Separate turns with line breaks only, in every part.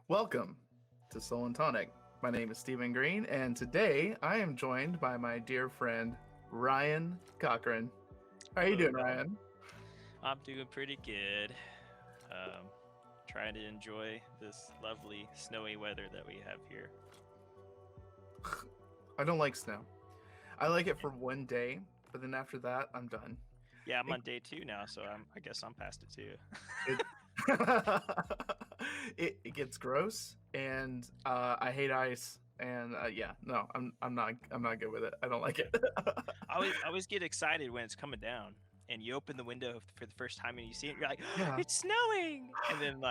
Welcome to Soul and Tonic. My name is Stephen Green, and today I am joined by my dear friend Ryan Cochran. How are you
Hello,
doing,
y'all.
Ryan?
I'm doing pretty good. Um, Trying to enjoy this lovely snowy weather that we have here.
I don't like snow. I like it for one day, but then after that, I'm done.
Yeah, I'm
It,
on day 2 now, so I guess I'm past it too.
it, it gets gross, and I hate ice. And yeah, no, I'm not good with it. I don't like
Yeah,
it.
I always get excited when it's coming down, and you open the window for the first time and you see it, and you're like,
Yeah.
"It's snowing!" And then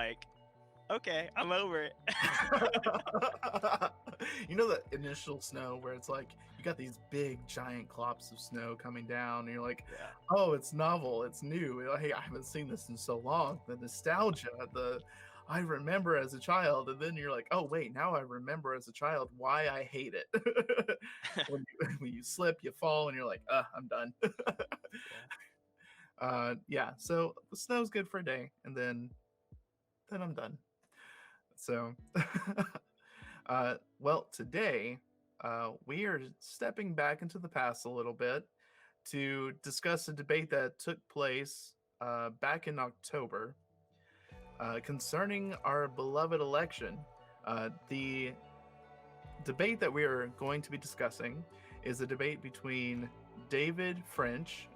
okay, I'm over it.
You know the initial snow where it's like you got these big giant clops of snow coming down and you're like,
Yeah,
oh, it's novel, it's new, hey, I haven't seen this in so long. The nostalgia, the I remember as a child, and then you're like, oh wait, now I remember as a child why I hate it. When you slip, you fall, and you're like, I'm done.
yeah,
Yeah, so the snow's good for a day, and then I'm done. So well, today we are stepping back into the past a little bit to discuss a debate that took place back in October concerning our beloved election. The debate that we are going to be discussing is a debate between David French,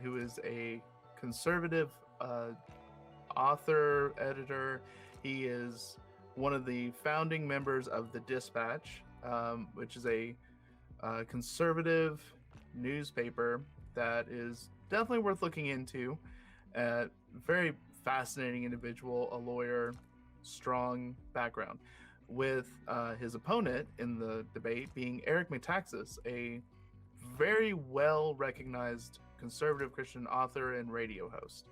who is a conservative author, editor. He is one of the founding members of the Dispatch, which is a conservative newspaper that is definitely worth looking into. Very fascinating individual, a lawyer, strong background. With his opponent in the debate being Eric Metaxas, a very well recognized conservative Christian author and radio host.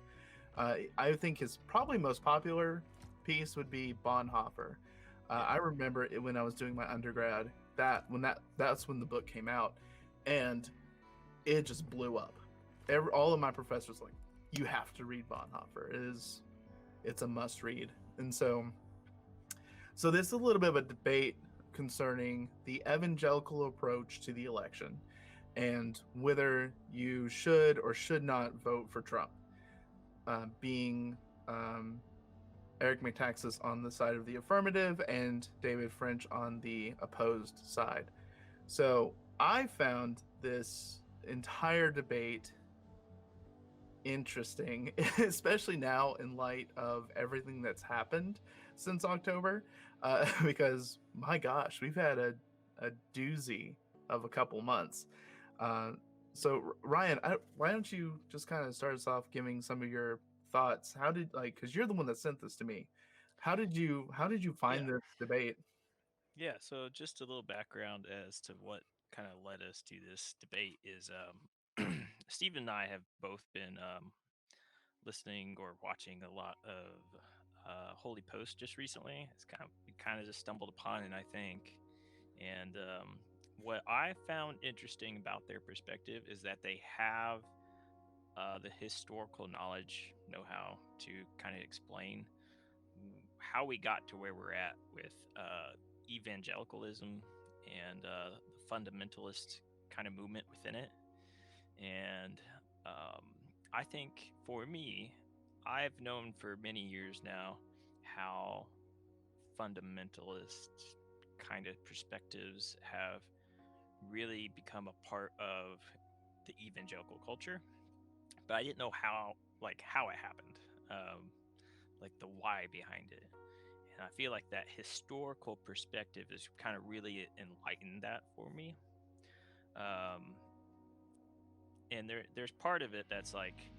I think his probably most popular piece would be Bonhoeffer.
yeah.
I remember it when I was doing my undergrad. That's when the book came out, and it just blew up. All of my professors were like, you have to read Bonhoeffer. It's a must read. And so this is a little bit of a debate concerning the evangelical approach to the election and whether you should or should not vote for Trump. Being Eric Metaxas on the side of the affirmative and David French on the opposed side. So I found this entire debate interesting, especially now in light of everything that's happened since October, because my gosh, we've had a doozy of a couple months. Uh, so Ryan, why don't you just kind of start us off giving some of your thoughts? How did because you're the one that sent this to me. How did you find
Yeah.
this debate?
Yeah, so just a little background as to what kind of led us to this debate is Steve and I have both been listening or watching a lot of Holy Post just recently. We kind of just stumbled upon it, I think. And what I found interesting about their perspective is that they have the historical knowledge, know how to kind of explain how we got to where we're at with evangelicalism and the fundamentalist kind of movement within it. And I think for me, I've known for many years now how fundamentalist kind of perspectives have really become a part of the evangelical culture, but I didn't know how it happened, like the why behind it. And I feel like that historical perspective has kind of really enlightened that for me. Um, and there's part of it that's like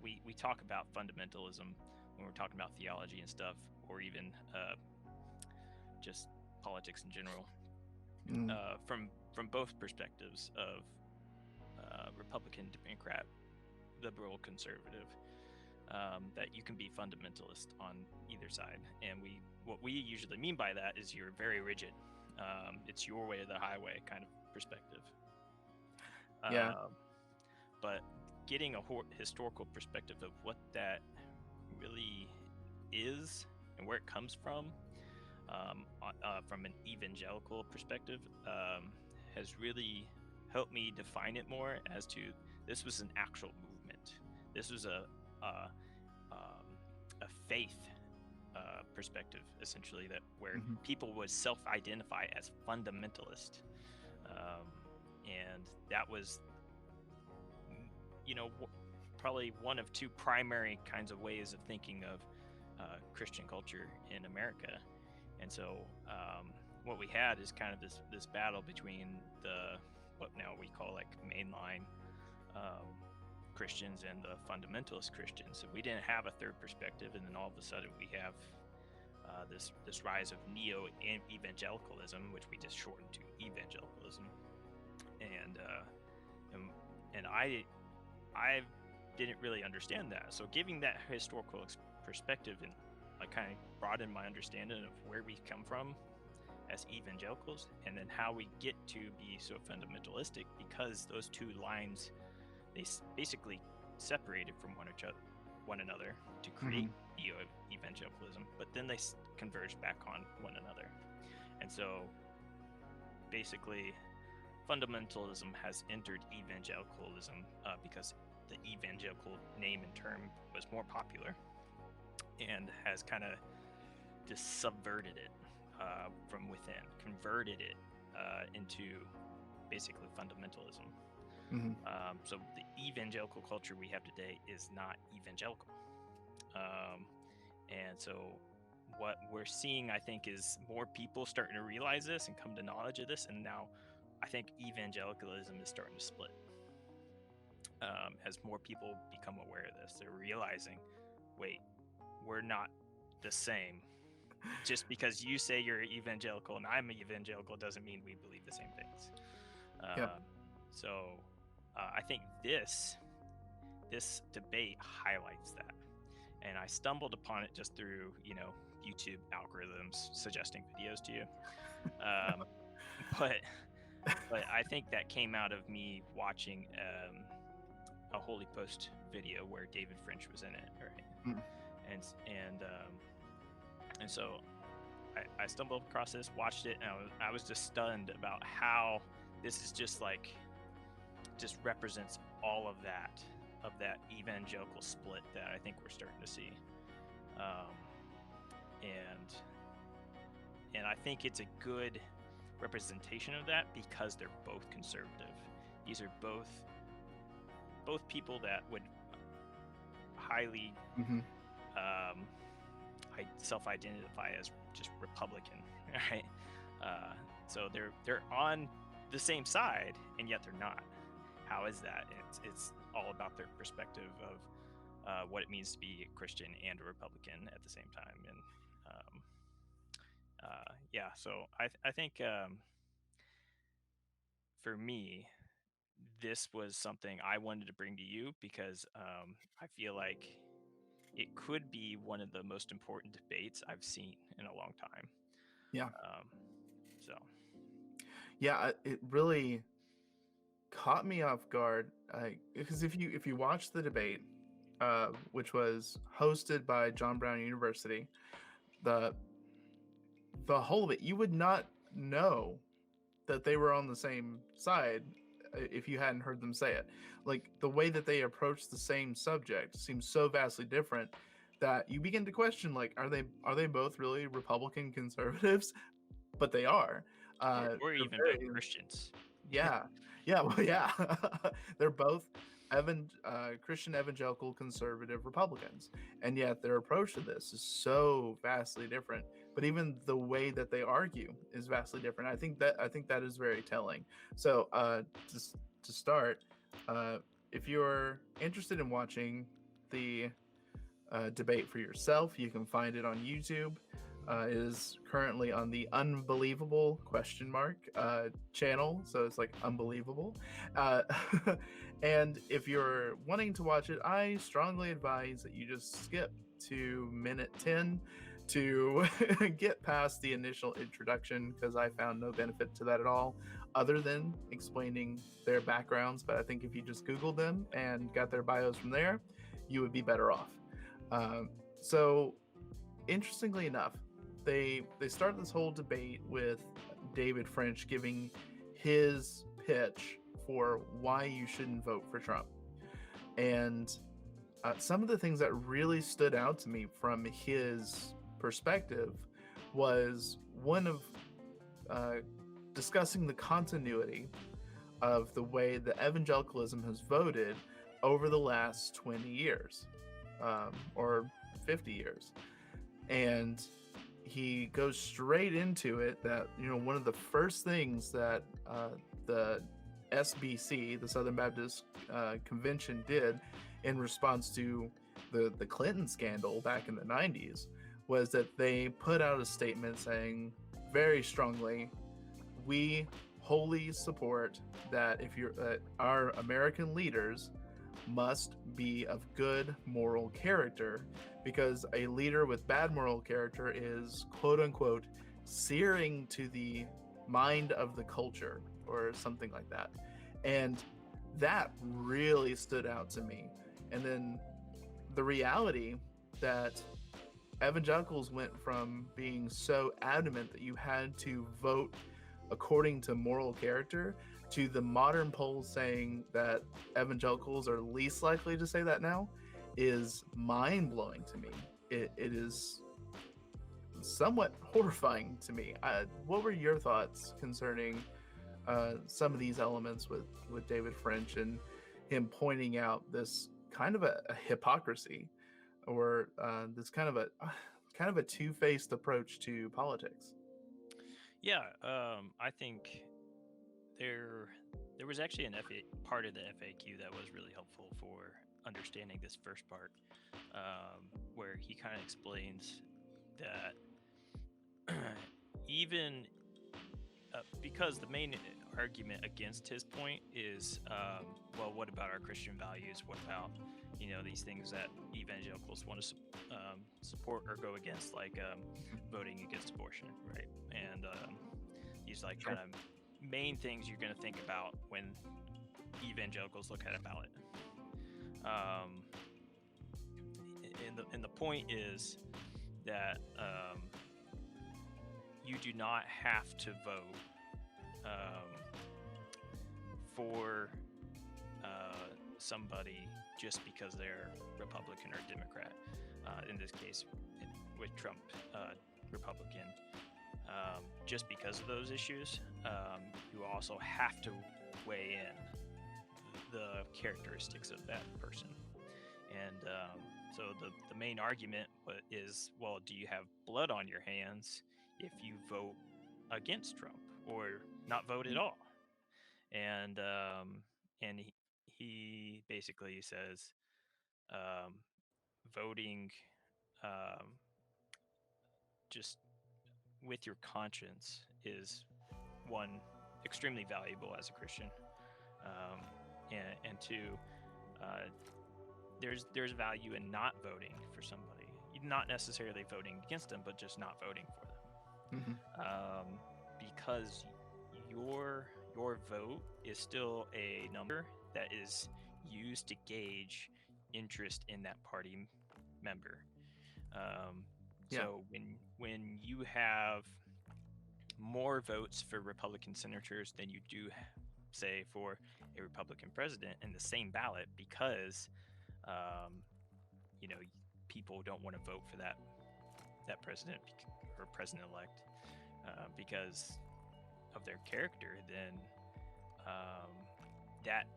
we talk about fundamentalism when we're talking about theology and stuff, or even just politics in general,
Mm,
from both perspectives of Republican, Democrat, liberal, conservative. That you can be fundamentalist on either side, and what we usually mean by that is you're very rigid. It's your way or the highway kind of perspective.
yeah,
Um, but getting a historical perspective of what that really is and where it comes from, from an evangelical perspective, has really helped me define it more as to this was an actual movement. This was a, a faith perspective, essentially, that where
Mhm.
people would self-identify as fundamentalist, and that was, you know, probably one of two primary kinds of ways of thinking of Christian culture in America. And so what we had is kind of this battle between the what now we call like mainline um, Christians and the fundamentalist Christians. So we didn't have a third perspective, and then all of a sudden we have this rise of neo evangelicalism, which we just shortened to evangelicalism, and and, and I didn't really understand that. So giving that historical perspective and like kind of broadened my understanding of where we come from as evangelicals, and then how we get to be so fundamentalistic, because those two lines, they basically separated from one another to create
Mhm.
evangelicalism, but then they converged back on one another. And so basically fundamentalism has entered evangelicalism because the evangelical name and term was more popular, and has kind of just subverted it from within, converted it into basically fundamentalism.
Mhm.
So the evangelical culture we have today is not evangelical. And so what we're seeing, I think, is more people starting to realize this and come to knowledge of this. And now I think evangelicalism is starting to split as more people become aware of this. They're realizing, wait, we're not the same. Just because you say you're evangelical and I'm evangelical doesn't mean we believe the same things.
Yep.
So I think this debate highlights that, and I stumbled upon it just through YouTube algorithms suggesting videos to you. Um, but I think that came out of me watching a Holy Post video where David French was in it, right?
Mm.
And so I stumbled across this, watched it, and I was just stunned about how this is just represents all of that evangelical split that I think we're starting to see, and I think it's a good representation of that because they're both conservative. These are both people that would highly
Mhm.
self-identify as just Republican, right? So they're on the same side, and yet they're not. How is that? It's all about their perspective of what it means to be a Christian and a Republican at the same time. And yeah, so I think for me, this was something I wanted to bring to you because I feel like it could be one of the most important debates I've seen in a long time.
Yeah.
Um, so
Yeah. It really caught me off guard because if you watch the debate, which was hosted by John Brown University, the the whole of it, you would not know that they were on the same side if you hadn't heard them say it. Like the way that they approach the same subject seems so vastly different that you begin to question, like, are they both really Republican conservatives? But they are.
or
They're
even both
very
Christians.
yeah. Yeah, well, yeah. They're both Christian evangelical conservative Republicans, and yet their approach to this is so vastly different. But even the way that they argue is vastly different. I think that is very telling. So, just to start, uh, if you're interested in watching the debate for yourself, you can find it on YouTube. It is currently on the Unbelievable channel, so it's like unbelievable. Uh, and if you're wanting to watch it, I strongly advise that you just skip to minute 10 to get past the initial introduction, because I found no benefit to that at all, other than explaining their backgrounds. But I think if you just Googled them and got their bios from there, you would be better off. So, interestingly enough, they started this whole debate with David French giving his pitch for why you shouldn't vote for Trump. And some of the things that really stood out to me from his perspective was one of discussing the continuity of the way that evangelicalism has voted over the last 20 years or 50 years. And he goes straight into it that, one of the first things that the SBC, the Southern Baptist Convention, did in response to the Clinton scandal back in the 90s was that they put out a statement saying very strongly, we wholly support that if you're our American leaders must be of good moral character, because a leader with bad moral character is quote unquote searing to the mind of the culture or something like that. And that really stood out to me. And then the reality that evangelicals went from being so adamant that you had to vote according to moral character to the modern polls saying that evangelicals are least likely to say that now is mind-blowing to me. It is somewhat horrifying to me. What were your thoughts concerning some of these elements with David French and him pointing out this kind of a hypocrisy or this kind of a two-faced approach to politics?
Yeah, I think there was actually part of the FAQ that was really helpful for understanding this first part, where he kind of explains that even because the main argument against his point is, well, what about our Christian values? What about these things that evangelicals want to support or go against, like voting against abortion, right? And these like kind of main things you're going to think about when evangelicals look at a ballot. And the point is that you do not have to vote for somebody just because they're Republican or Democrat. In this case, with Trump, Republican. Just because of those issues, you also have to weigh in the characteristics of that person. And so the main argument is, well, do you have blood on your hands if you vote against Trump or not vote at all? And he basically says voting just with your conscience is one, extremely valuable as a Christian, and two, there's value in not voting for somebody, not necessarily voting against them, but just not voting for them, because your vote is still a number that is used to gauge interest in that party member. So when you have more votes for Republican senators than you do, say, for a Republican president in the same ballot, because people don't want to vote for that president or president-elect because of their character, then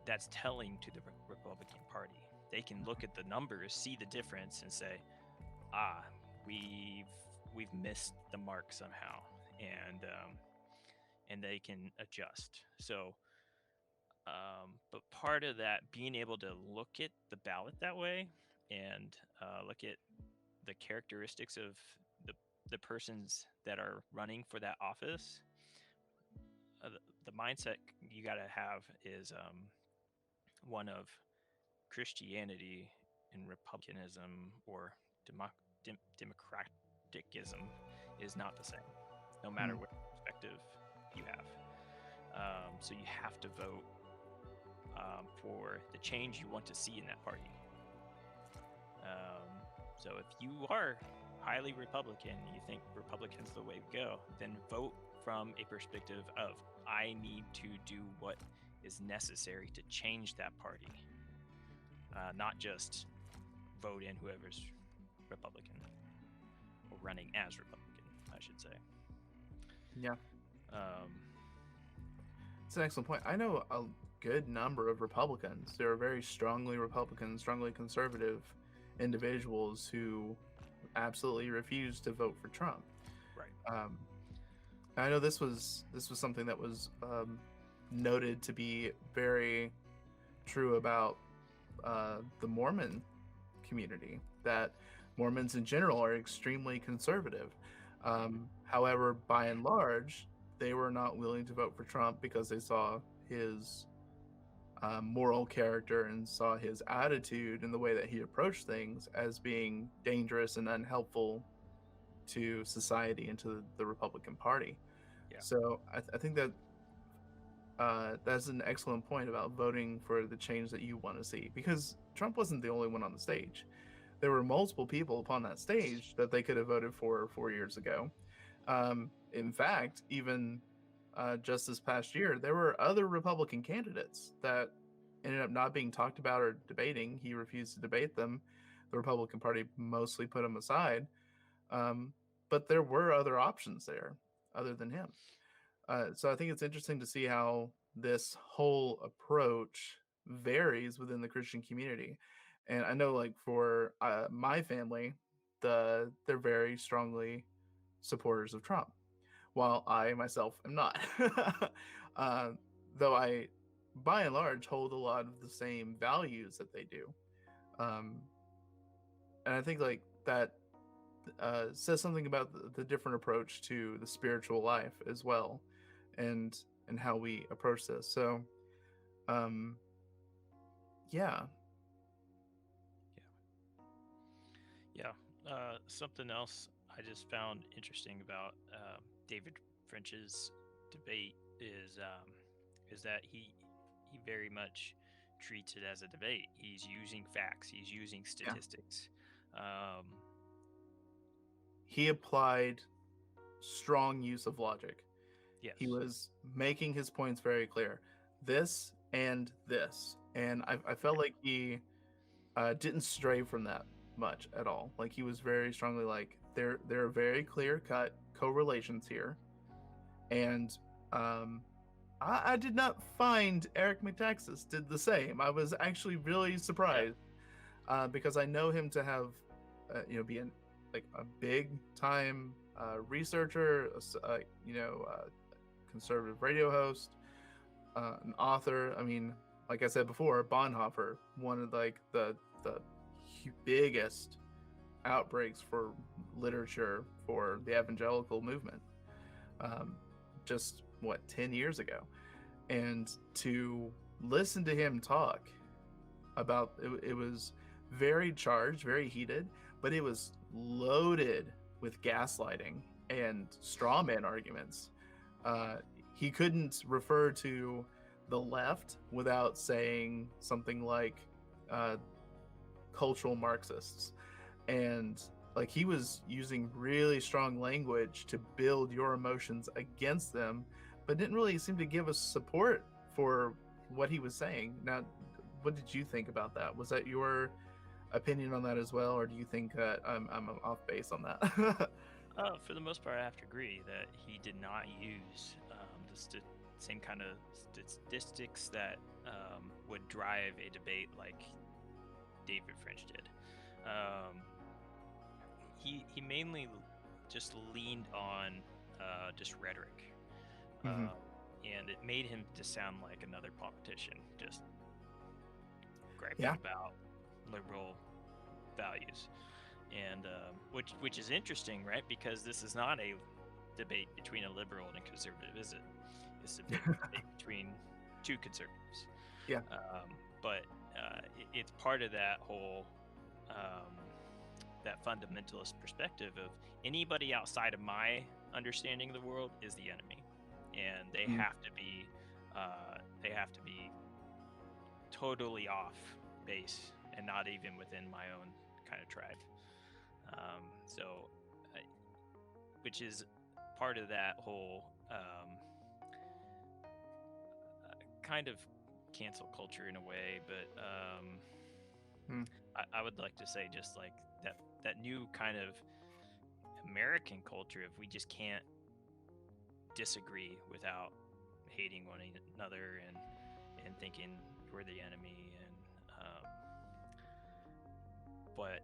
that's telling to the Republican Party. They can look at the numbers, see the difference, and say, we've missed the mark somehow, and they can adjust. So, but part of that, being able to look at the ballot that way and look at the characteristics of the persons that are running for that office, the mindset you got to have is one of Christianity and republicanism or democratism is not the same, no matter what perspective you have. So you have to vote for the change you want to see in that party. So if you are highly Republican, and you think Republican's the way to go, then vote from a perspective of, I need to do what is necessary to change that party, not just vote in whoever's Republican or running as Republican, I should say.
Yeah,
Um,
it's an excellent point. I know a good number of Republicans. There are very strongly Republican, strongly conservative individuals who absolutely refuse to vote for Trump.
right.
I know this was something that was noted to be very true about the Mormon community, that Mormons in general are extremely conservative. However, by and large, they were not willing to vote for Trump because they saw his moral character and saw his attitude and the way that he approached things as being dangerous and unhelpful to society and to the Republican Party.
Yeah.
So I think that that's an excellent point about voting for the change that you want to see, because Trump wasn't the only one on the stage. There were multiple people upon that stage that they could have voted for 4 years ago. In fact, even just this past year, there were other Republican candidates that ended up not being talked about or debating. He refused to debate them. The Republican Party mostly put him aside. But there were other options there other than him. So I think it's interesting to see how this whole approach varies within the Christian community. And I know, like, for my family, they're very strongly supporters of Trump, while I myself am not. uh, though I, by and large, hold a lot of the same values that they do. Um, and I think like that says something about the different approach to the spiritual life as well, and how we approach this. So, um, yeah,
Yeah. Something else I just found interesting about David French's debate is that he very much treats it as a debate. He's using facts. He's using
yeah,
statistics. Um,
he applied strong use of logic.
yes.
He was making his points very clear. This and this, and I felt like he didn't stray from that much at all. Like, he was very strongly like, there are very clear cut correlations here, and I did not find Eric Metaxas did the same. I was actually really
Yeah.
surprised because I know him to have be like a big time researcher, conservative radio host, an author. I mean, like I said before, Bonhoeffer, one of like the biggest outbreaks for literature for the evangelical movement. Just what, 10 years ago, and to listen to him talk about it was very charged, very heated, but it was loaded with gaslighting and straw man arguments. He couldn't refer to the left without saying something like cultural Marxists. And like, he was using really strong language to build your emotions against them, but didn't really seem to give us support for what he was saying. Now, what did you think about that? Was that your opinion on that as well, or do you think that I'm off base on that?
For the most part, I have to agree that he did not use same kind of statistics that would drive a debate like David French did. He mainly just leaned on just rhetoric,
Mhm.
and it made him just sound like another politician, just griping
Yeah.
about liberal values, and which is interesting, right? Because this is not a debate between a liberal and a conservative, is it? It's a debate between two conservatives.
Yeah.
But it's part of that whole that fundamentalist perspective of anybody outside of my understanding of the world is the enemy, and they
Mhm.
have to be totally off base and not even within my own kind of tribe. So, which is part of that whole kind of cancel culture in a way, but
Hmm.
I would like to say just like that new kind of American culture, if we just can't disagree without hating one another and thinking we're the enemy, and but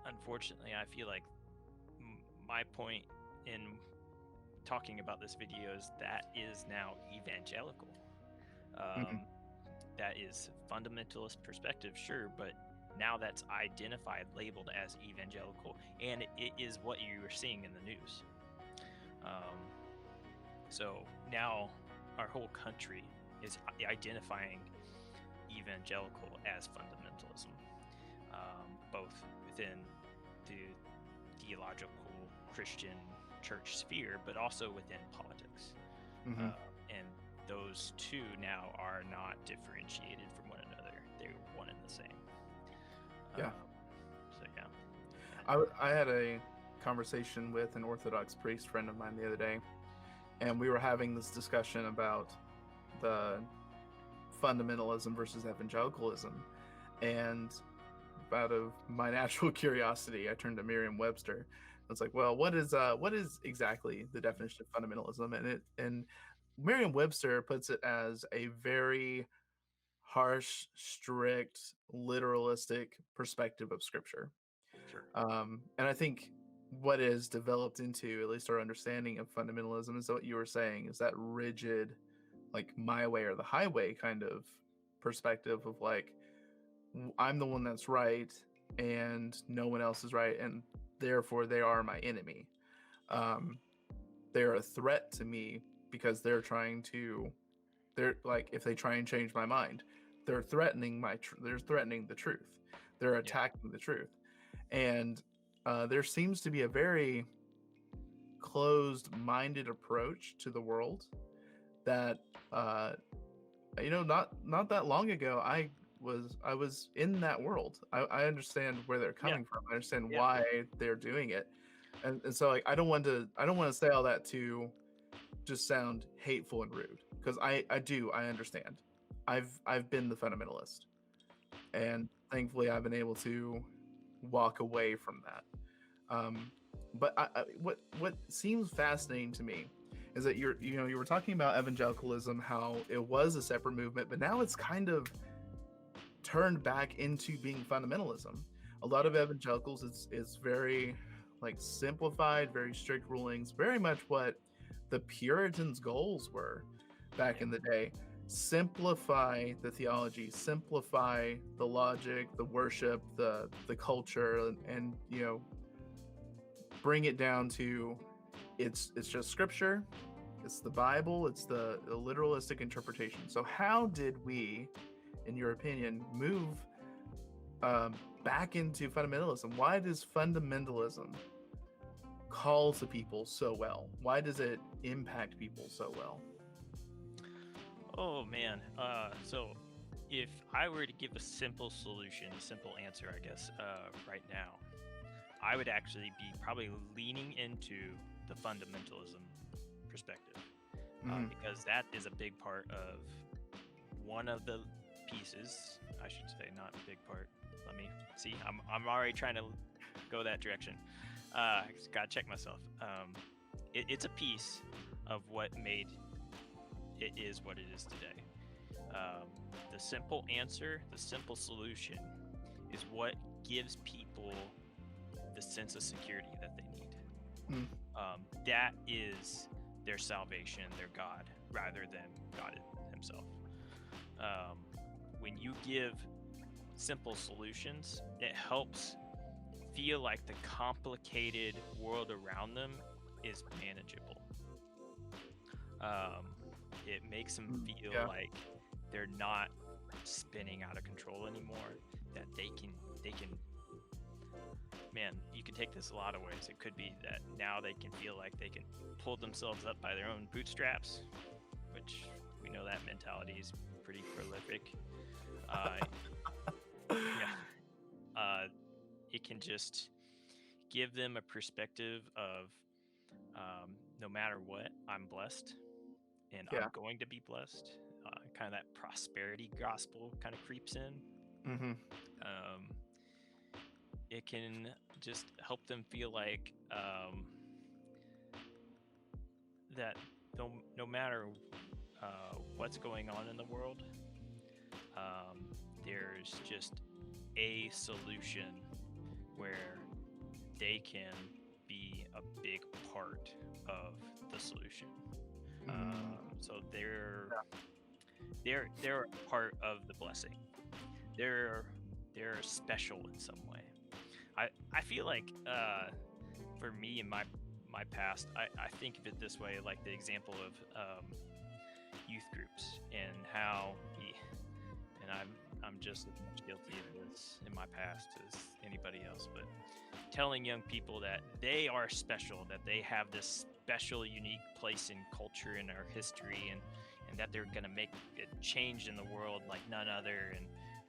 unfortunately I feel like my point in talking about this video is that is now evangelical.
Hmm.
That is fundamentalist perspective, sure, but now that's identified, labeled as evangelical, and it is what you are seeing in the news. So now our whole country is identifying evangelical as fundamentalism, both within the theological Christian church sphere, but also within politics.
Hmm.
And those two now are not differentiated from one another. They're one and the same.
Yeah.
So yeah.
I had a conversation with an Orthodox priest friend of mine the other day, and we were having this discussion about the fundamentalism versus evangelicalism. And out of my natural curiosity, I turned to Merriam-Webster. I was like, well, what is exactly the definition of fundamentalism? And Merriam-Webster puts it as a very harsh, strict, literalistic perspective of scripture.
Sure.
And I think what is developed into at least our understanding of fundamentalism is what you were saying, is that rigid, like my way or the highway kind of perspective of like, I'm the one that's right and no one else is right, and therefore they are my enemy. Um, they're a threat to me because they're like, if they try and change my mind, they're threatening they're threatening the truth. They're
Yeah.
attacking the truth. And there seems to be a very closed-minded approach to the world that not that long ago I was in that world. I understand where they're
Yeah.
coming from. I understand
Yeah.
why they're doing it. And so like I don't want to say all that to just sound hateful and rude, because I understand. I've been the fundamentalist, and thankfully I've been able to walk away from that. But what seems fascinating to me is that you were talking about evangelicalism, how it was a separate movement, but now it's kind of turned back into being fundamentalism. A lot of evangelicals, it's very like simplified, very strict rulings, very much what the Puritans' goals were back
Yeah.
in the day. Simplify the theology, simplify the logic, the worship, the culture, and bring it down to it's just scripture, it's the Bible, it's the literalistic interpretation. So how did we, in your opinion, move back into fundamentalism? Why does fundamentalism call to people so well? Why does it impact people so well?
Oh man. So if I were to give a simple solution, a simple answer, I guess, right now, I would actually be probably leaning into the fundamentalism perspective,
Mhm.
because that is a big part of one of the pieces. I should say, not a big part. Let me see. I'm already trying to go that direction. Just gotta check myself. It's a piece of what made it is what it is today. The simple answer, the simple solution, is what gives people the sense of security that they need.
Mm.
That is their salvation, their God, rather than God Himself. When you give simple solutions, it helps feel like the complicated world around them is manageable. It makes them feel
Yeah.
like they're not spinning out of control anymore. That they can. Man, you can take this a lot of ways. It could be that now they can feel like they can pull themselves up by their own bootstraps, which we know that mentality is pretty prolific. Yeah. It can just give them a perspective of no matter what, I'm blessed and
Yeah.
I'm going to be blessed. Kind of that prosperity gospel kind of creeps in.
Mm-hmm.
Um, it can just help them feel like that no matter what's going on in the world, um, there's just a solution where they can be a big part of the solution. So they're a part of the blessing. They're they're special in some way. I feel like for me in my past, I think of it this way, like the example of youth groups and how and I'm just as much guilty of this in my past as anybody else, but telling young people that they are special, that they have this special, unique place in culture in our history, and that they're gonna make a change in the world like none other, and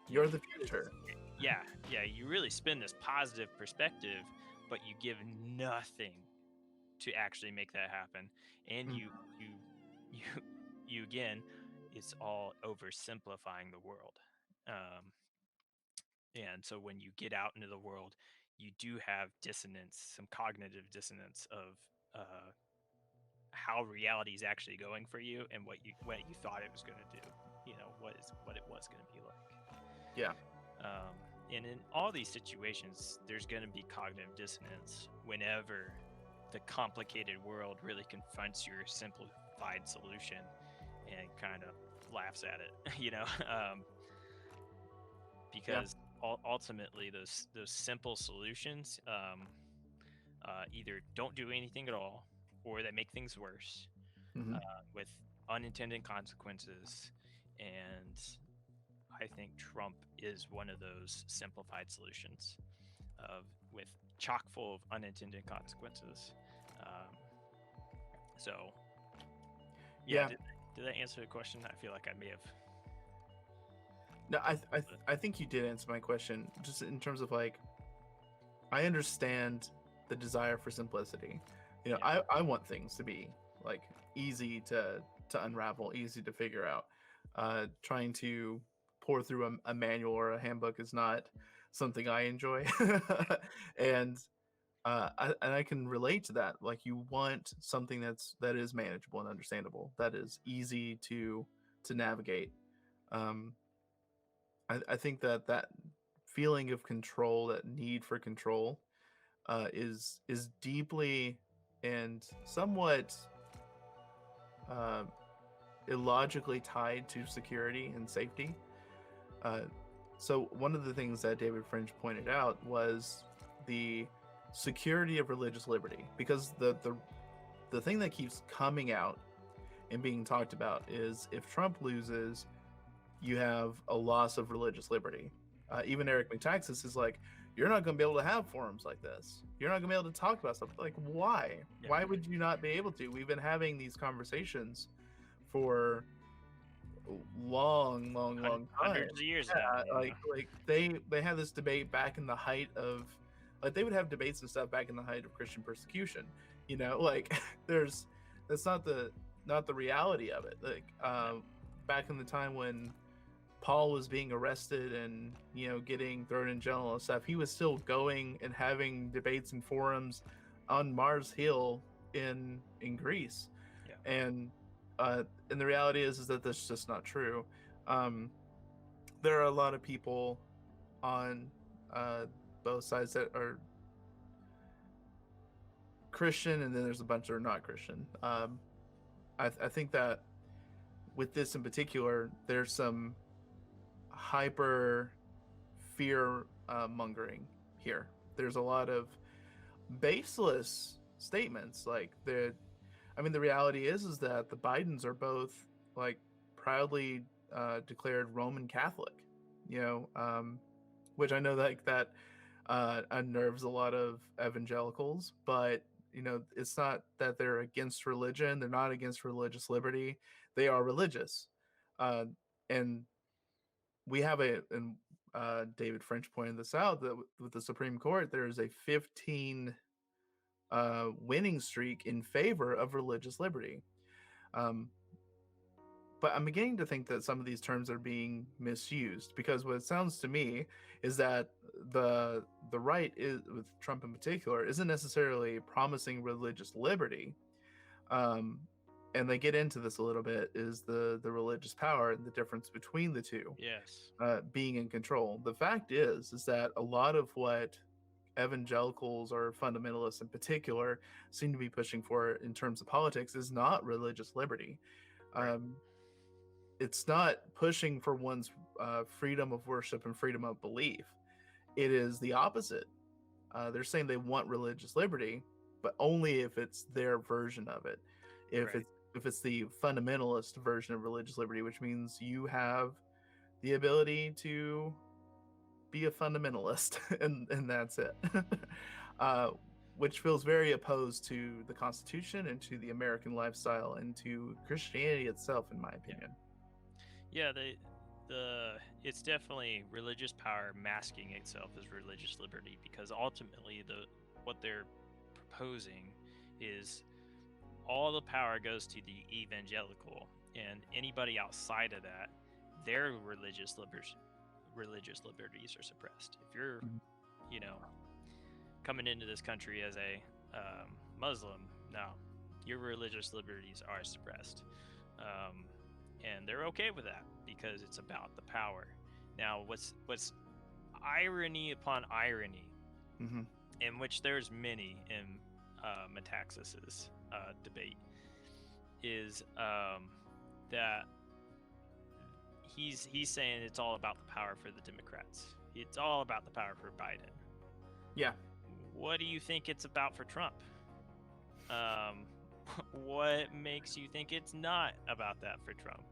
You're
you
the future.
yeah, yeah, you really spin this positive perspective, but you give nothing to actually make that happen, and
Mm.
you you again, it's all oversimplifying the world. Um, and so when you get out into the world, you do have dissonance, some cognitive dissonance of how reality is actually going for you and what you thought it was going to do. What it was going to be like.
Yeah.
And in all these situations, there's going to be cognitive dissonance whenever the complicated world really confronts your simplified solution and kind of laughs at it,
Yeah.
because ultimately those simple solutions either don't do anything at all or they make things worse
Mm-hmm.
with unintended consequences. And I think Trump is one of those simplified solutions of with chock full of unintended consequences. Um, so yeah,
Yeah.
did that answer the question? I feel like I may have.
No, I think you did answer my question. Just in terms of like, I understand the desire for simplicity.
Yeah,
I want things to be like easy to unravel, easy to figure out. Trying to pour through a manual or a handbook is not something I enjoy, and and I can relate to that. Like, you want something that is manageable and understandable, that is easy to navigate. Um, I think that feeling of control, that need for control, is deeply and somewhat uh, illogically tied to security and safety. Uh, so one of the things that David Fringe pointed out was the security of religious liberty, because the thing that keeps coming out and being talked about is, if Trump loses, you have a loss of religious liberty. Even Eric Metaxas is like, you're not going to be able to have forums like this. You're not going to be able to talk about stuff. Like, why?
yeah,
Why would you not be able to? We've been having these conversations for long time.
hundreds of years now.
Yeah, like they had this debate back in the height of, like, they would have debates and stuff back in the height of Christian persecution. Like, there's that's not the reality of it. Like, back in the time when Paul was being arrested and getting thrown in jail and stuff, he was still going and having debates and forums on Mars Hill in Greece.
Yeah,
And the reality is that that's just not true. Um, there are a lot of people on both sides that are Christian, and then there's a bunch that are not Christian. I think that with this in particular, there's some hyper fear mongering here. There's a lot of baseless statements. Like, the reality is that the Bidens are both, like, proudly declared Roman Catholic. Which I know that unnerves a lot of evangelicals, but it's not that they're against religion. They're not against religious liberty. They are religious, and we have and David French pointed this out, that with the Supreme Court, there is a 15 winning streak in favor of religious liberty. But I'm beginning to think that some of these terms are being misused, because what it sounds to me is that the right is, with Trump in particular, isn't necessarily promising religious liberty. And they get into this a little bit, is the religious power and the difference between the two,
Yes.
being in control. The fact is that a lot of what evangelicals or fundamentalists in particular seem to be pushing for in terms of politics is not religious liberty.
Right.
It's not pushing for one's freedom of worship and freedom of belief. It is the opposite. They're saying they want religious liberty, but only if it's their version of it. If
Right.
it's the fundamentalist version of religious liberty, which means you have the ability to be a fundamentalist, and that's it. Which feels very opposed to the Constitution and to the American lifestyle and to Christianity itself, in my opinion.
Yeah, it's definitely religious power masking itself as religious liberty, because ultimately what they're proposing is all the power goes to the evangelical, and anybody outside of that, their religious liberties are suppressed. If you're, you know, coming into this country as a Muslim, no, your religious liberties are suppressed. And they're okay with that because it's about the power. Now, what's irony upon irony, in which there's many in Metaxas's debate, is that he's saying it's all about the power for the Democrats. It's all about the power for Biden.
Yeah.
What do you think it's about for Trump? What makes you think it's not about that for Trump?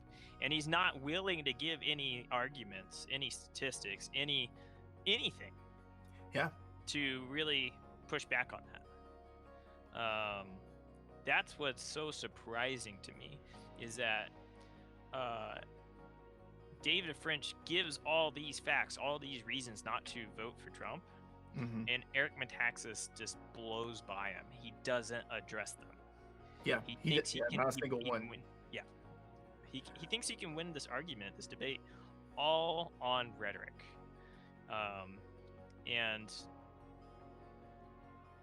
And he's not willing to give any arguments, any statistics, anything.
Yeah.
To really push back on that. That's what's so surprising to me, is that David French gives all these facts, all these reasons not to vote for Trump, and Eric Metaxas just blows by him. He doesn't address them.
Yeah,
he thinks he can.
Not a single one.
Win. Yeah, he thinks he can win this argument, this debate, all on rhetoric. And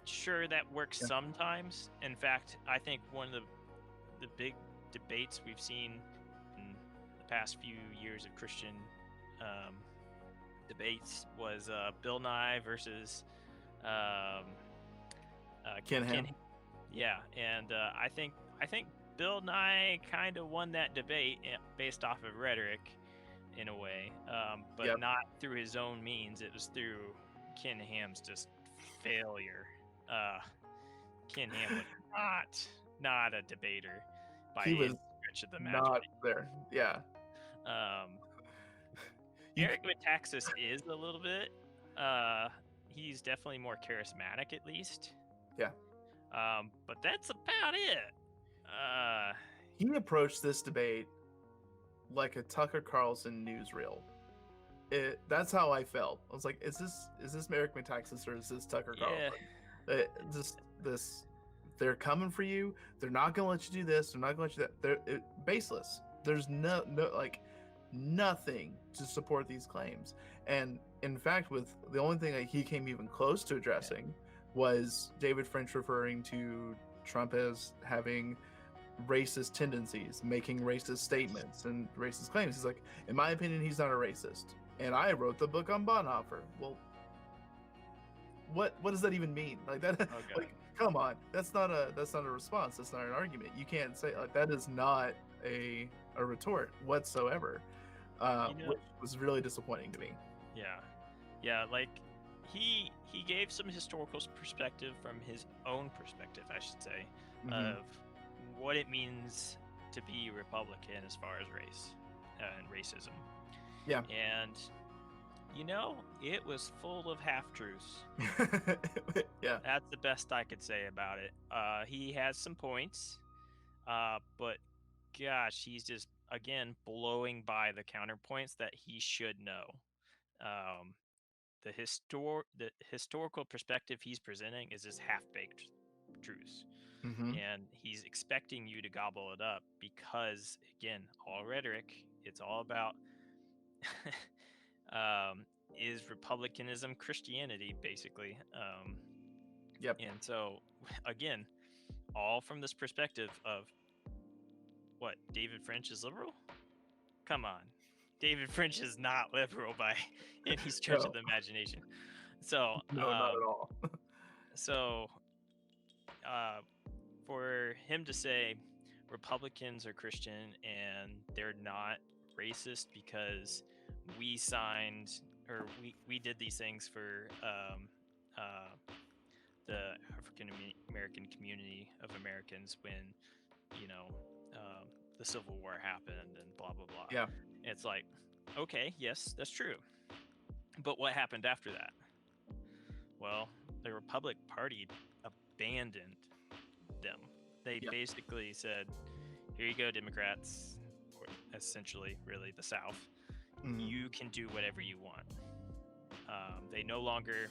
sure, that works sometimes. In fact, I think one of the big debates we've seen in the past few years of Christian debates was Bill Nye versus
Ken Ham.
Yeah, and I think Bill Nye kind of won that debate based off of rhetoric, in a way, but not through his own means. It was through Ken Ham's just failure. Ken Ham was not a debater by any stretch of the imagination.
Not there. Yeah.
Eric Metaxas is a little bit. He's definitely more charismatic, at least.
Yeah.
But that's about it.
He approached this debate like a Tucker Carlson newsreel. That's how I felt. I was like, is this Eric Metaxas or is this Tucker Carlson? They're coming for you. They're not gonna let you do this. They're not gonna let you that. They're baseless. There's no nothing to support these claims. And in fact, with the only thing that he came even close to addressing was David French referring to Trump as having racist tendencies, making racist statements and racist claims. He's like, in my opinion, he's not a racist. And I wrote the book on Bonhoeffer. Well, what does that even mean? Like that? Okay. Like, come on, that's not a response. That's not an argument. You can't say like that is not a retort whatsoever. Which was really disappointing to me.
Yeah, like he gave some historical perspective from his own perspective, I should say, of what it means to be Republican as far as race and racism.
Yeah.
And it was full of half-truths.
Yeah.
That's the best I could say about it. He has some points, but gosh, he's just, again, blowing by the counterpoints that he should know. um, the historical perspective he's presenting is just half-baked truths,
Mm-hmm.
and he's expecting you to gobble it up because, again, all rhetoric. It's all about um, is republicanism Christianity, basically.
Yep.
And so, again, all from this perspective of what David French is liberal. Come on, David French is not liberal by any stretch of
No,
the imagination. So,
no, not at all.
so uh, for him to say Republicans are Christian and they're not racist because we signed or we did these things for the African American community of Americans when you know the Civil War happened and blah blah blah.
Yeah.
It's like, okay, yes, that's true, but what happened after that? Well, the Republic Party abandoned them. They
Yep.
basically said, "Here you go, Democrats," or essentially, really, the South.
Mm-hmm.
You can do whatever you want. They no longer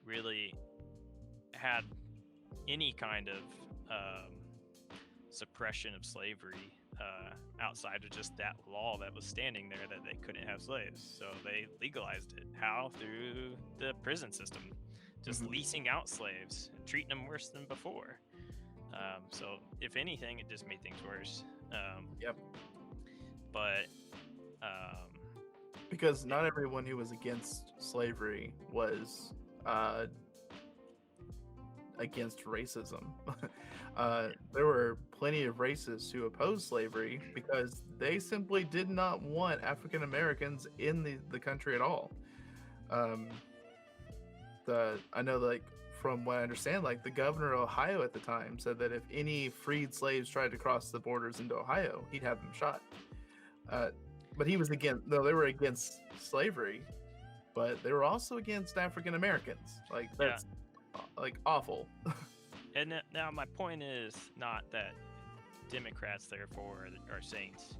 really had any kind of suppression of slavery outside of just that law that was standing there that they couldn't have slaves. So they legalized it. How? Through the prison system, just
Mm-hmm.
leasing out slaves, treating them worse than before. So if anything, it just made things worse.
Yep.
But um,
Because not everyone who was against slavery was uh, against racism. There were plenty of racists who opposed slavery because they simply did not want African Americans in the country at all. Um, I know, like, from what I understand, like the governor of Ohio at the time said that if any freed slaves tried to cross the borders into Ohio, he'd have them shot. Uh, but he was against. No, they were against slavery, but they were also against African Americans. Like,
yeah,
that's like awful.
and now my point is not that Democrats therefore are saints.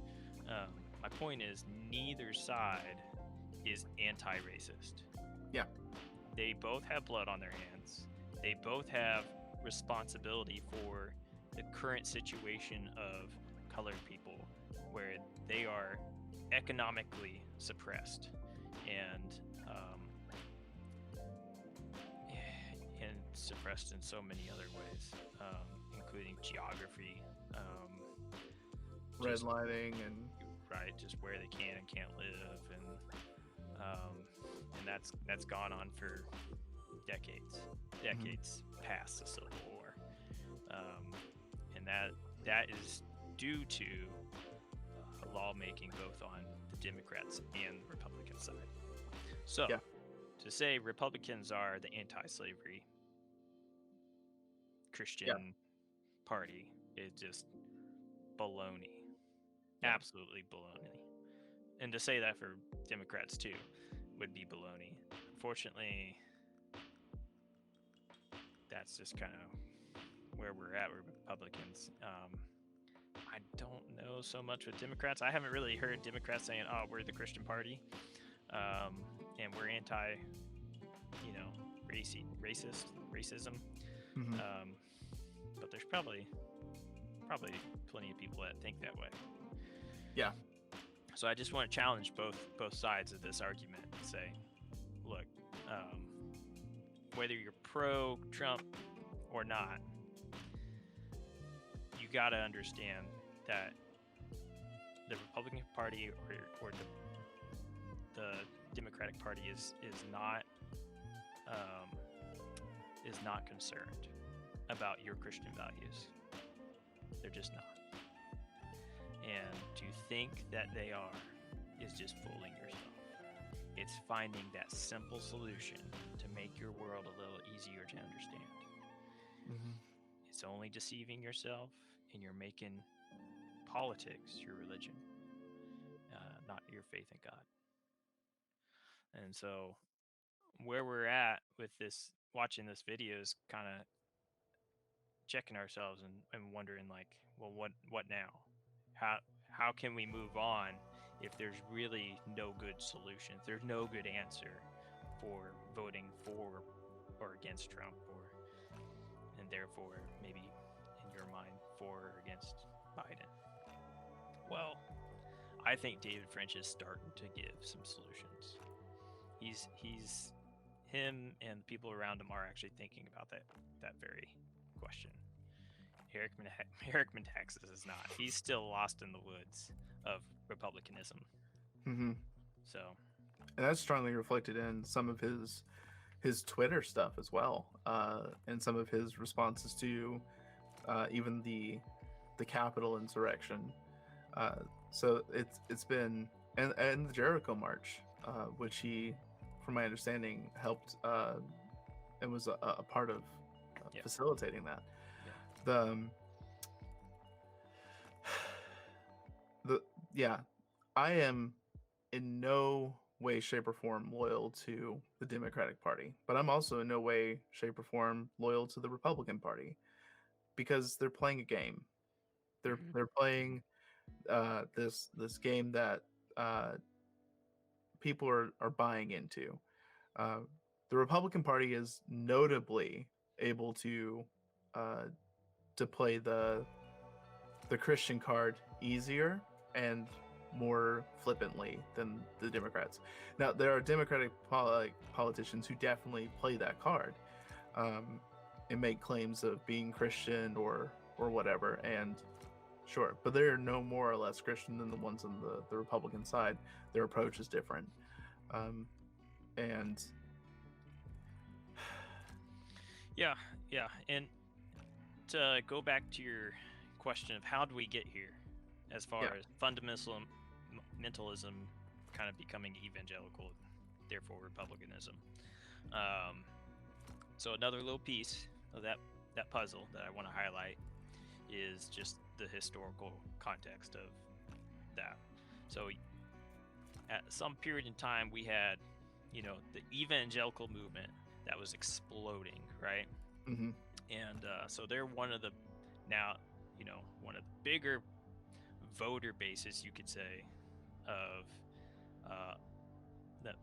My point is neither side is anti-racist.
Yeah.
They both have blood on their hands. They both have responsibility for the current situation of colored people, where they are economically suppressed and and suppressed in so many other ways, including geography, just
Redlining and
right, just where they can and can't live, and that's gone on for decades past the Civil War, and that is due to lawmaking both on the Democrats and the Republican side. So
yeah,
to say Republicans are the anti-slavery
yeah,
Christian party is just baloney,
yeah,
absolutely baloney. And to say that for Democrats too would be baloney. Unfortunately, that's just kind of where we're at with Republicans. I don't know so much with Democrats. I haven't really heard Democrats saying, "Oh, we're the Christian party, and we're anti, racism."
hmm
But there's probably plenty of people that think that way.
yeah,
So I just want to challenge both sides of this argument and say, look, whether you're pro Trump or not, you got to understand that the Republican Party or the Democratic Party is not concerned about your Christian values. They're just not. And to think that they are is just fooling yourself. It's finding that simple solution to make your world a little easier to understand.
hmm
It's only deceiving yourself, and you're making politics your religion, not your faith in God. And so, where we're at with this, watching this video, is kind of checking ourselves and wondering, like, well, what now? How how can we move on if there's really no good solution, if there's no good answer for voting for or against Trump, and therefore maybe in your mind for or against Biden. Well, I think David French is starting to give some solutions. He's him and the people around him are actually thinking about that very question. Eric Metaxas is not. He's still lost in the woods of republicanism.
Mm-hmm.
So,
And that's strongly reflected in some of his Twitter stuff as well, and some of his responses to even the Capitol insurrection. So it's been and the Jericho March, which he, from my understanding, helped and was a part of
yeah.
facilitating that.
Yeah.
Yeah, I am in no way, shape, or form loyal to the Democratic Party, but I'm also in no way, shape, or form loyal to the Republican Party because they're playing a game. They're playing this game that people are buying into. Uh, the Republican Party is notably able uh, to play the Christian card easier and more flippantly than the Democrats. Now, there are Democratic politicians who definitely play that card and make claims of being Christian or whatever. And sure, but they're no more or less Christian than the ones on the Republican side. Their approach is different. And
yeah, and to go back to your question of how do we get here, as far as fundamentalism kind of becoming evangelical, therefore republicanism. So another little piece of that puzzle that I want to highlight is just the historical context of that. So at some period in time, we had, the evangelical movement that was exploding, right?
mm-hmm.
And so they're one of the one of the bigger voter bases, you could say, of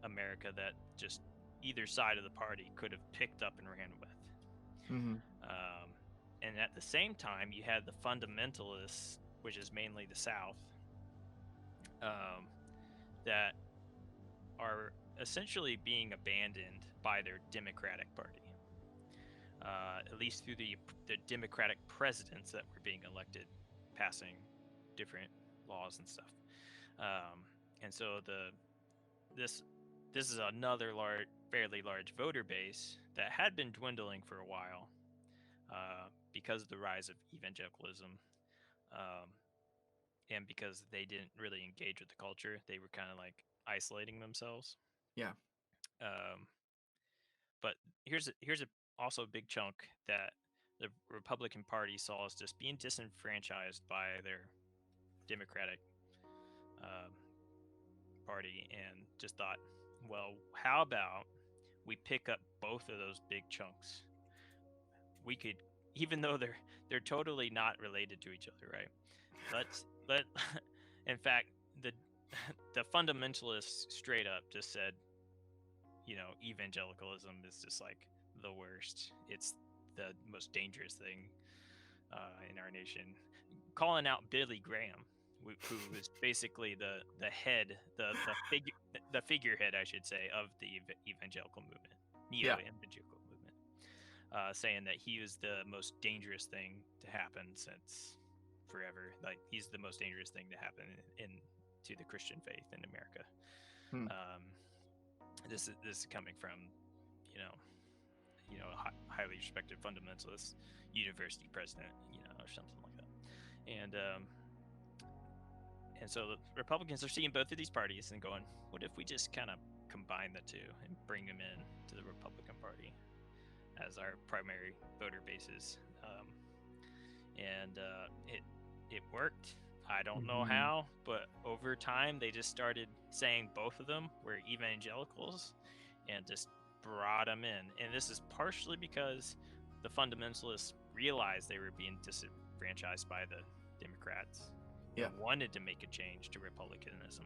America that just either side of the party could have picked up and ran with.
Mm-hmm.
And at the same time, you had the fundamentalists, which is mainly the South, that are essentially being abandoned by their Democratic Party, at least through the Democratic presidents that were being elected, passing different laws and stuff. And so this is another fairly large voter base that had been dwindling for a while because of the rise of evangelicalism, and because they didn't really engage with the culture. They were kind of like isolating themselves.
Yeah.
But here's also a big chunk that the Republican Party saw as just being disenfranchised by their Democratic Party, and just thought, well, how about we pick up both of those big chunks? We could, even though they're totally not related to each other, right? Let in fact, the fundamentalists straight up just said, evangelicalism is just like the worst. It's the most dangerous thing in our nation. Calling out Billy Graham, who is basically the head, the figurehead, I should say, of the evangelical movement, neo-evangelical movement, saying that he was the most dangerous thing to happen since forever. Like, he's the most dangerous thing to happen to the Christian faith in America. This is coming from, highly respected fundamentalist university president, or something like that. And so the Republicans are seeing both of these parties and going, what if we just kind of combine the two and bring them in to the Republican Party as our primary voter bases? And it worked. I don't know how, but over time they just started saying both of them were evangelicals and just brought them in. And this is partially because the fundamentalists realized they were being disenfranchised by the Democrats,
Yeah.
and wanted to make a change to republicanism.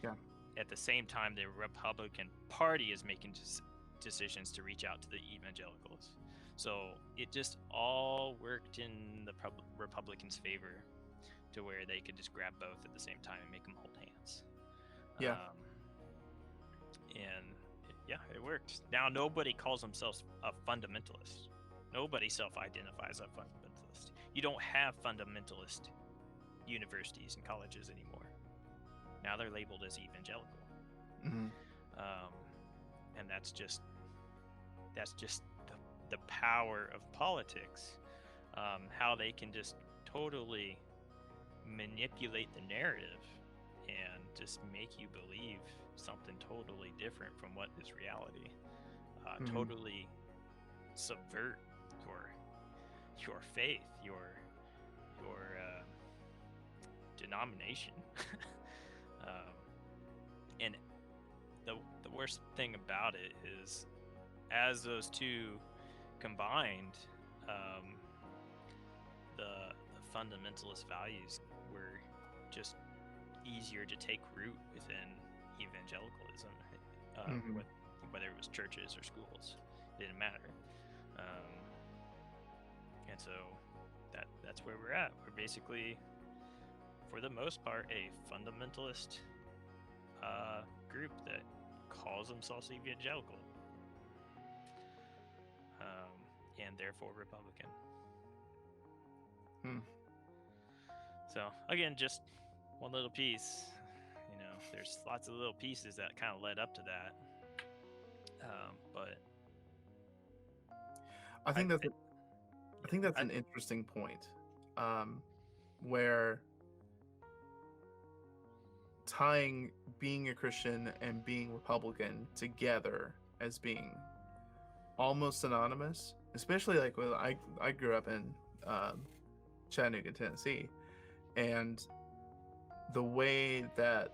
Yeah.
At the same time, the Republican Party is making decisions to reach out to the evangelicals. So it just all worked in the Republicans' favor, to where they could just grab both at the same time and make them hold hands.
Yeah.
And it worked. Now nobody calls themselves a fundamentalist. Nobody self-identifies a fundamentalist. You don't have fundamentalist universities and colleges anymore. Now they're labeled as evangelical.
Mm-hmm.
And that's just the power of politics. How they can just totally manipulate the narrative and just make you believe something totally different from what is reality. Totally subvert your faith, your denomination. And the worst thing about it is, as those two combined, the fundamentalist values were just easier to take root within evangelicalism, whether it was churches or schools, it didn't matter. And so that's where we're at. We're basically, for the most part, a fundamentalist group that calls themselves evangelical, and therefore Republican. So again, just one little piece. There's lots of little pieces that kind of led up to that. But
I think that's an interesting point, where tying being a Christian and being Republican together as being almost synonymous, especially like when I grew up in Chattanooga, Tennessee, and the way that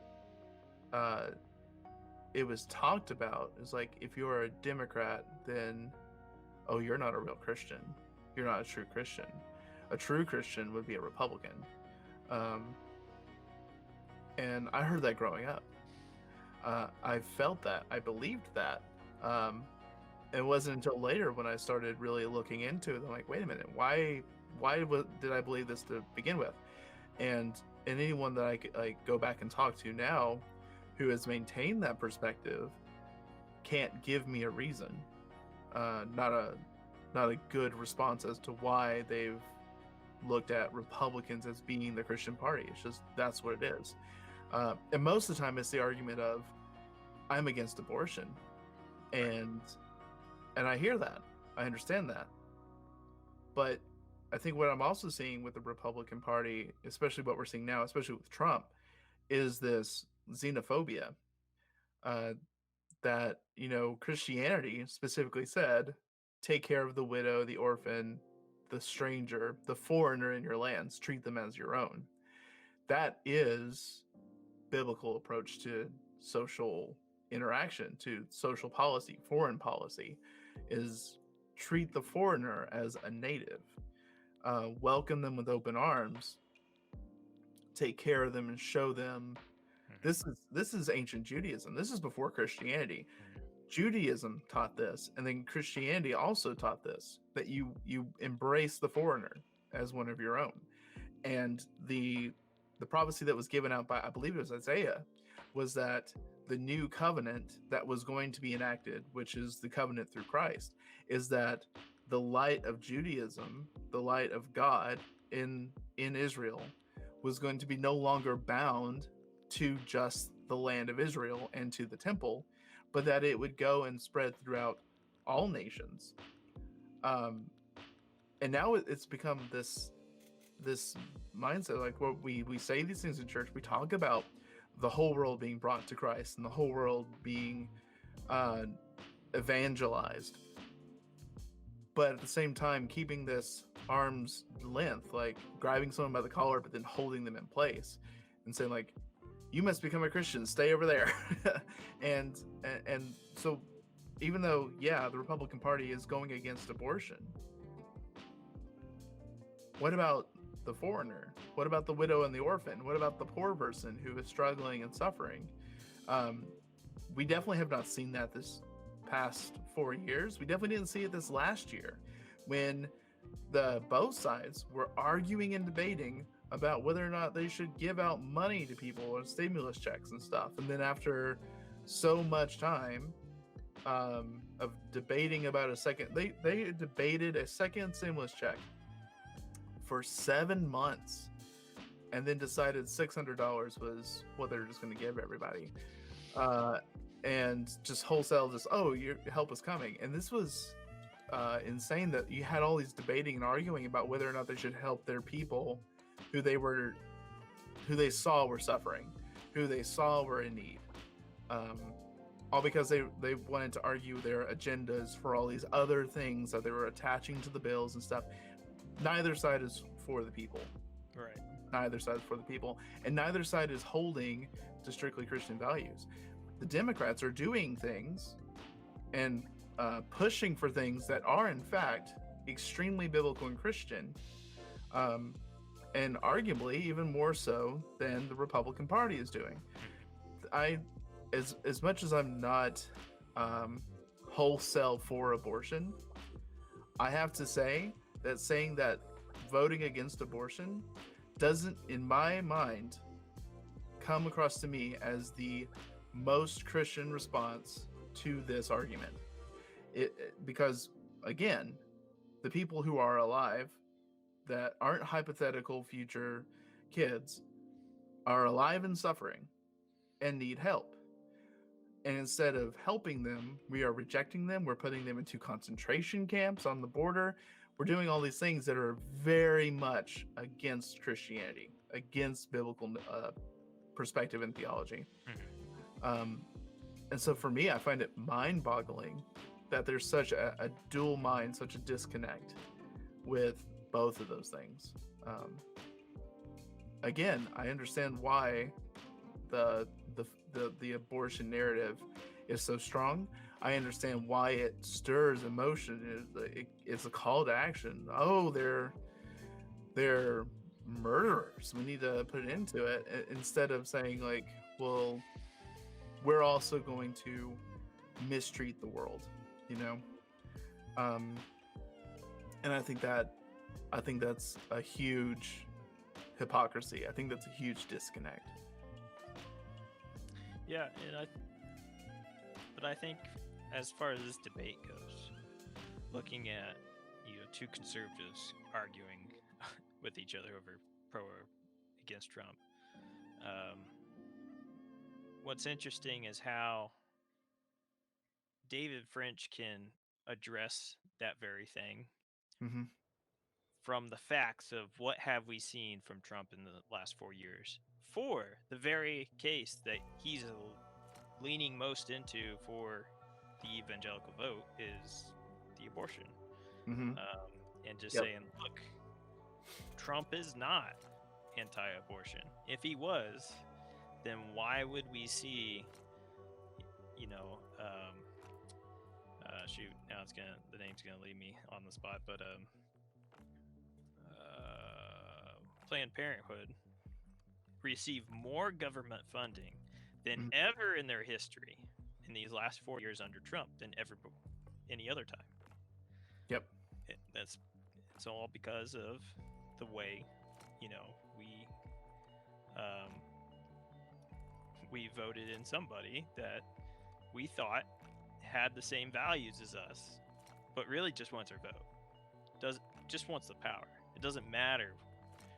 it was talked about is like, if you're a Democrat, then you're not a real Christian. You're not a true Christian. A true Christian would be a Republican. And I heard that growing up. I felt that. I believed that. It wasn't until later when I started really looking into it. I'm like, wait a minute, why did I believe this to begin with? And anyone that I go back and talk to now who has maintained that perspective can't give me a reason, not a good response as to why they've looked at Republicans as being the Christian party. It's just, that's what it is. And most of the time it's the argument of, I'm against abortion. And I hear that. I understand that. But I think what I'm also seeing with the Republican Party, especially what we're seeing now, especially with Trump, is this xenophobia that, Christianity specifically said, take care of the widow, the orphan, the stranger, the foreigner in your lands, treat them as your own. That is biblical approach to social interaction, to social policy, foreign policy, is treat the foreigner as a native, welcome them with open arms, take care of them and show them. This is ancient Judaism. This is before Christianity. Judaism taught this, and then Christianity also taught this, that you embrace the foreigner as one of your own. And the prophecy that was given out by, I believe it was Isaiah, was that the new covenant that was going to be enacted, which is the covenant through Christ, is that the light of Judaism, the light of God in Israel, was going to be no longer bound to just the land of Israel and to the temple, but that it would go and spread throughout all nations. And now it's become this mindset, like, what we say these things in church, we talk about the whole world being brought to Christ and the whole world being evangelized, but at the same time keeping this arm's length, like grabbing someone by the collar but then holding them in place and saying, like, you must become a Christian, stay over there. and so even though, the Republican Party is going against abortion, what about the foreigner? What about the widow and the orphan? What about the poor person who is struggling and suffering? Um, we definitely have not seen that this past 4 years. We definitely didn't see it this last year when the both sides were arguing and debating about whether or not they should give out money to people or stimulus checks and stuff. And then after so much time of debating about a second, they debated a second stimulus check for 7 months and then decided $600 was what they're just going to give everybody. And just wholesale, just, oh, your help is coming. And this was insane that you had all these debating and arguing about whether or not they should help their people who they saw were suffering, who they saw were in need, all because they wanted to argue their agendas for all these other things that they were attaching to the bills and stuff. Neither side is for the people.
Right.
Neither side is for the people, and neither side is holding to strictly Christian values. The Democrats are doing things and pushing for things that are in fact extremely biblical and Christian, and arguably even more so than the Republican Party is doing. As much as I'm not wholesale for abortion, I have to say that saying that voting against abortion doesn't, in my mind, come across to me as the most Christian response to this argument. Because again, the people who are alive that aren't hypothetical future kids are alive and suffering and need help. And instead of helping them, we are rejecting them. We're putting them into concentration camps on the border. We're doing all these things that are very much against Christianity, against biblical perspective and theology. And so for me, I find it mind-boggling that there's such a dual mind, such a disconnect with both of those things. Again, I understand why the abortion narrative is so strong. I understand why it stirs emotion. It's a call to action. Oh, they're murderers. We need to put it into it, instead of saying like, well, we're also going to mistreat the world, you know. And I think that's a huge hypocrisy. I think that's a huge disconnect.
Yeah, but I think as far as this debate goes, looking at two conservatives arguing with each other over pro or against Trump, what's interesting is how David French can address that very thing from the facts of what have we seen from Trump in the last 4 years, for the very case that he's leaning most into for the evangelical vote is the abortion. And just saying, look, Trump is not anti-abortion. If he was, then why would we see, shoot, now the name's gonna leave me on the spot, but Planned Parenthood receive more government funding than ever in their history in these last 4 years under Trump than ever any other time.
Yep.
It's all because of the way, we voted in somebody that we thought had the same values as us, but really just wants our vote. Just wants the power. It doesn't matter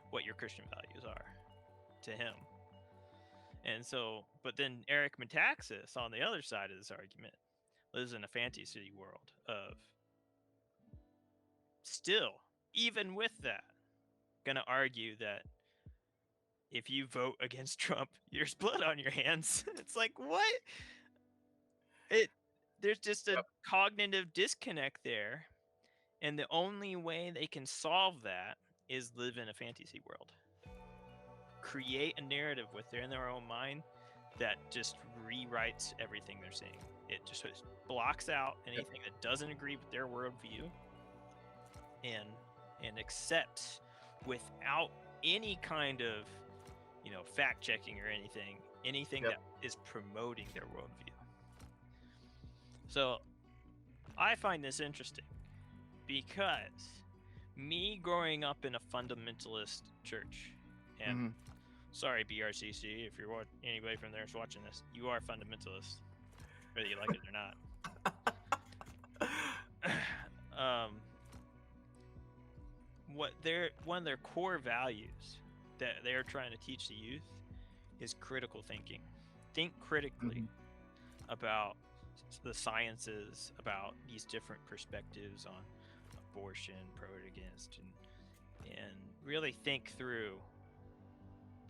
what your Christian values are to him. And so, but then Eric Metaxas on the other side of this argument lives in a fantasy world of still, even with that, gonna argue that if you vote against Trump, there's blood on your hands. It's like, what? There's just a cognitive disconnect there, and the only way they can solve that is live in a fantasy world. Create a narrative within their own mind that just rewrites everything they're seeing. It just blocks out anything that doesn't agree with their worldview, and accepts without any kind of, fact checking or anything
Yep.
that is promoting their worldview. So I find this interesting because me growing up in a fundamentalist church, and
Mm-hmm.
sorry, BRCC, if you're anybody from there is watching this, you are fundamentalist, whether you like it or not. One of their core values that they're trying to teach the youth is critical thinking. Think critically about the sciences, about these different perspectives on abortion, pro or against, and really think through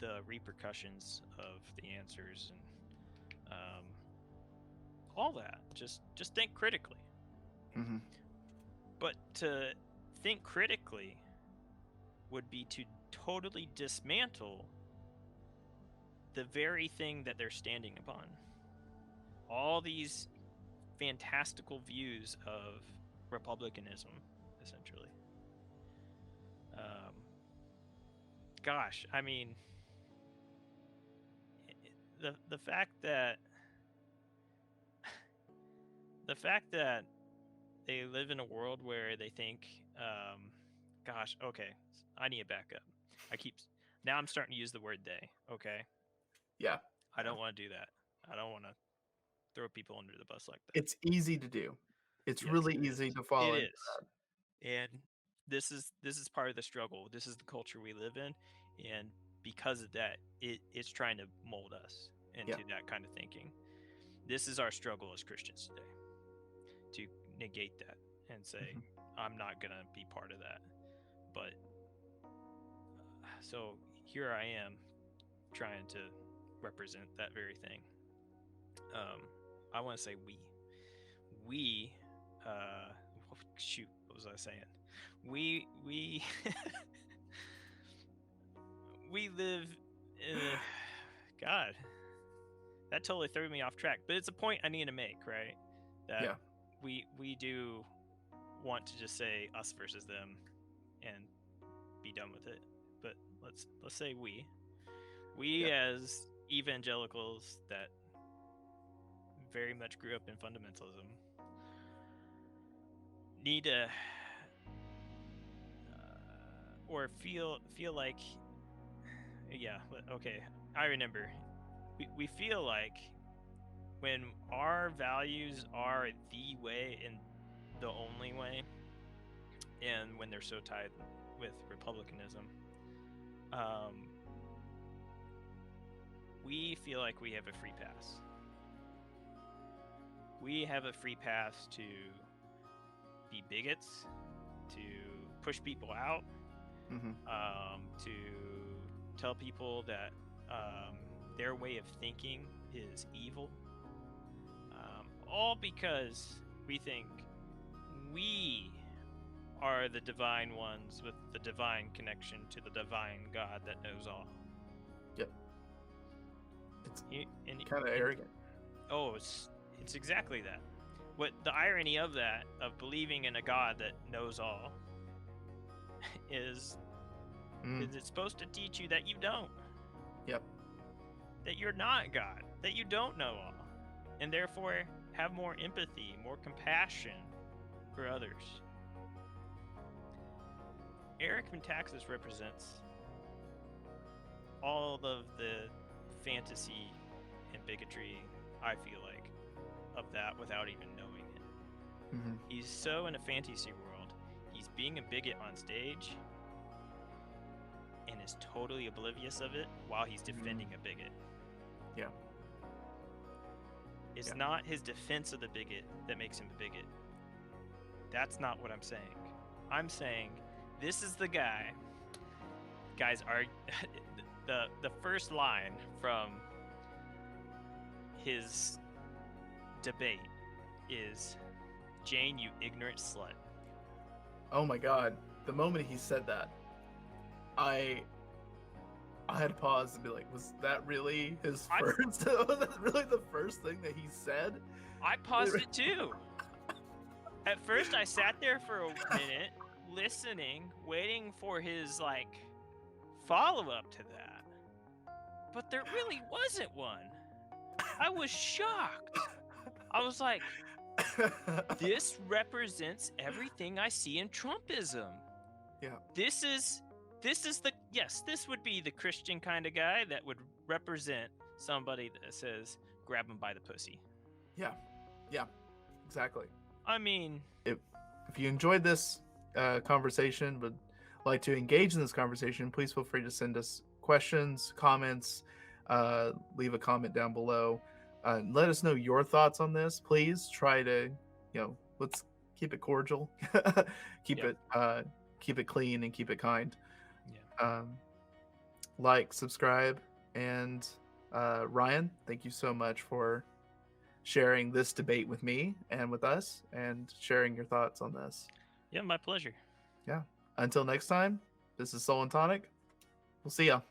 the repercussions of the answers and all that. Just think critically.
Mm-hmm.
But to think critically would be to totally dismantle the very thing that they're standing upon. All these fantastical views of republicanism, essentially. Gosh, I mean, the fact that they live in a world where they think, gosh, okay, I need to back up. Now I'm starting to use the word they, okay?
Yeah.
I don't want to do that. I don't want to throw people under the bus like that.
It's easy to do. It's
Yes,
really
it
easy
is.
to fall
It
into
is. And this is part of the struggle. This is the culture we live in, and because of that, it's trying to mold us into that kind of thinking. This is our struggle as Christians today, to negate that and say, I'm not going to be part of that. But so here I am trying to represent that very thing. I want to say we shoot, what was I saying? We we live God, that totally threw me off track, but it's a point I need to make, right? That we do want to just say us versus them and be done with it. But let's say we as evangelicals that very much grew up in fundamentalism need to or feel like I remember we feel like when our values are the way and the only way, and when they're so tied with republicanism, we feel like we have a free pass. We have a free pass to be bigots, to push people out, to tell people that their way of thinking is evil, all because we think we are the divine ones with the divine connection to the divine God that knows all.
Yep. It's kind of arrogant.
Oh, it's exactly that. What the irony of that, of believing in a God that knows all, is it's supposed to teach you that you don't.
Yep.
That you're not God, that you don't know all, and therefore have more empathy, more compassion for others. Eric Metaxas represents all of the fantasy and bigotry, I feel like, of that without even knowing it. He's so in a fantasy world, he's being a bigot on stage and is totally oblivious of it while he's defending a bigot.
Yeah.
It's not his defense of the bigot that makes him a bigot. That's not what I'm saying. I'm saying this is the guy. Guys, are the first line from his debate is, "Jane, you ignorant slut."
Oh my God! The moment he said that, I had to pause and be like, "Was that really his first? Was that really the first thing that he said?"
I paused it too. At first, I sat there for a minute, listening, waiting for his like follow-up to that. But there really wasn't one. I was shocked. I was like, this represents everything I see in Trumpism.
Yeah.
This is this would be the Christian kind of guy that would represent somebody that says grab him by the pussy.
Yeah. Yeah. Exactly.
I mean,
if you enjoyed this conversation, would like to engage in this conversation, please feel free to send us questions, comments, leave a comment down below. Let us know your thoughts on this. Please try to, let's keep it cordial, keep it clean, and keep it kind.
Yeah.
Like, subscribe, and Ryan, thank you so much for sharing this debate with me and with us, and sharing your thoughts on this.
Yeah, my pleasure.
Yeah. Until next time, this is Soul and Tonic. We'll see ya.